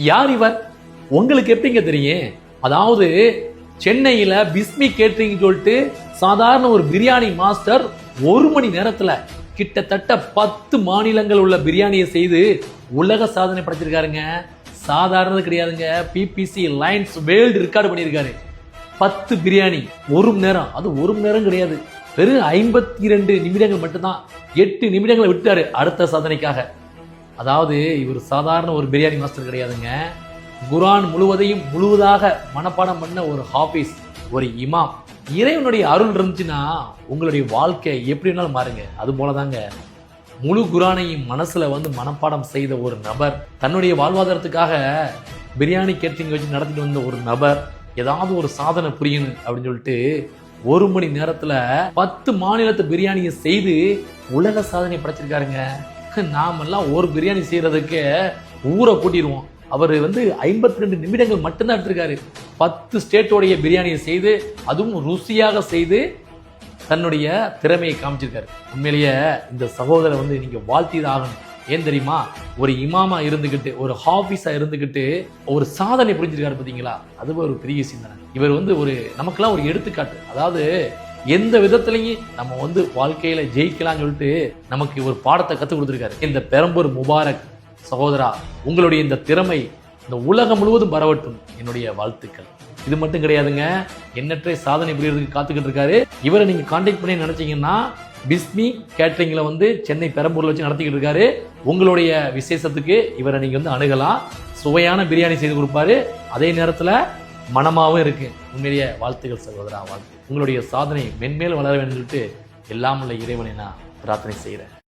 யார் இவர்? உங்களுக்கு எப்படிங்க தெரியும்? அதாவது சென்னையில பிஸ்மி கேட்டரிங் சொல்லிட்டு சாதாரண ஒரு பிரியாணி மாஸ்டர் 1 மணி நேரத்துல கிட்டத்தட்ட 10 மாநிலங்கள் உள்ள பிரியாணியை செய்து உலக சாதனை படைச்சிருக்காருங்க. சாதாரணது கிடையாதுங்க. பிபிசி லைன்ஸ் வேர்ல்டு ரெக்கார்டு பண்ணியிருக்காரு. 10 பிரியாணி 1 மணி நேரம். அது 1 மணி நேரம் கிடையாது, வெறும் 52 நிமிடங்கள் மட்டும்தான். 8 நிமிடங்களை விட்டாரு அடுத்த சாதனைக்காக. அதாவது இவர் சாதாரண ஒரு பிரியாணி மாஸ்டர் கிடையாதுங்க. குர்ஆன் முழுவதையும் முழுவதாக மனப்பாடம் பண்ண ஒரு ஹாஃபிஸ், ஒரு இமாம். இறைவனுடைய அருள் இருந்துச்சுன்னா உங்களுடைய வாழ்க்கை எப்படி வேணாலும் மாறுங்க. அது போலதாங்க முழு குர்ஆனையும் மனசுல மனப்பாடம் செய்த ஒரு நபர், தன்னுடைய வாழ்வாதாரத்துக்காக பிரியாணி கேட்டரிங் வச்சு நடத்திட்டு வந்த ஒரு நபர் ஏதாவது ஒரு சாதனை புரியணும் அப்படின்னு சொல்லிட்டு 1 மணி நேரத்துல 10 மாநிலத்து பிரியாணியை செய்து உலக சாதனை படைச்சிருக்காருங்க. நாமெல்லாம் ஒரு பிரியாணி செய்யறதுக்கு ஊரை கூட்டிடுவோம். அவர் 52 நிமிடங்கள் மட்டும்தான் எடுத்திருக்காரு. 10 ஸ்டேட்டோடைய பிரியாணியை செய்து, அதுவும் ருசியாக செய்து தன்னுடைய திறமையை காமிச்சிருக்காரு. உண்மையிலேயே இந்த சகோதரர் நீங்க வாழ்த்திதான் ஆகணும். ஏன் தெரியுமா? ஒரு இமாமா இருந்துகிட்டு, ஒரு ஹாஃபிஸா இருந்துகிட்டு ஒரு சாதனை புரிஞ்சிருக்காரு பாத்தீங்களா? அது ஒரு பெரிய சிந்தனை. இவர் ஒரு நமக்கெல்லாம் ஒரு எடுத்துக்காட்டு. அதாவது எந்த விதத்திலையும் நம்ம வாழ்க்கையில ஜெயிக்கலாம்னு சொல்லிட்டு நமக்கு ஒரு பாடத்தை கற்றுக் கொடுத்துருக்காரு. இந்த பெரம்பூர் முபாரக் சகோதரா, உங்களுடைய இந்த திறமை இந்த உலகம் முழுவதும் பரவட்டும், என்னுடைய வாழ்த்துக்கள். இது மட்டும் கிடையாதுங்க, எண்ணற்ற சாதனை புரியறதுக்கு காத்துக்கிட்டு இருக்காரு. இவரை நீங்க கான்டாக்ட் பண்ணி நினைச்சீங்கன்னா பிஸ்மி கேட்டரிங்ல சென்னை பெரம்பூர்ல வச்சு நடத்திக்கிட்டு இருக்காரு. உங்களுடைய விசேஷத்துக்கு இவரை நீங்க அணுகலாம். சுவையான பிரியாணி செய்து கொடுப்பாரு. அதே நேரத்துல மனமாவும் இருக்கு. உண்மையிலேயே வாழ்த்துக்கள் சகோதரா, வாழ்த்து. உங்களுடைய சாதனை மென்மேலும் வளர வேண்டும் சொல்லிட்டு எல்லாம் உள்ள இறைவனை நான் பிரார்த்தனை செய்கிறேன்.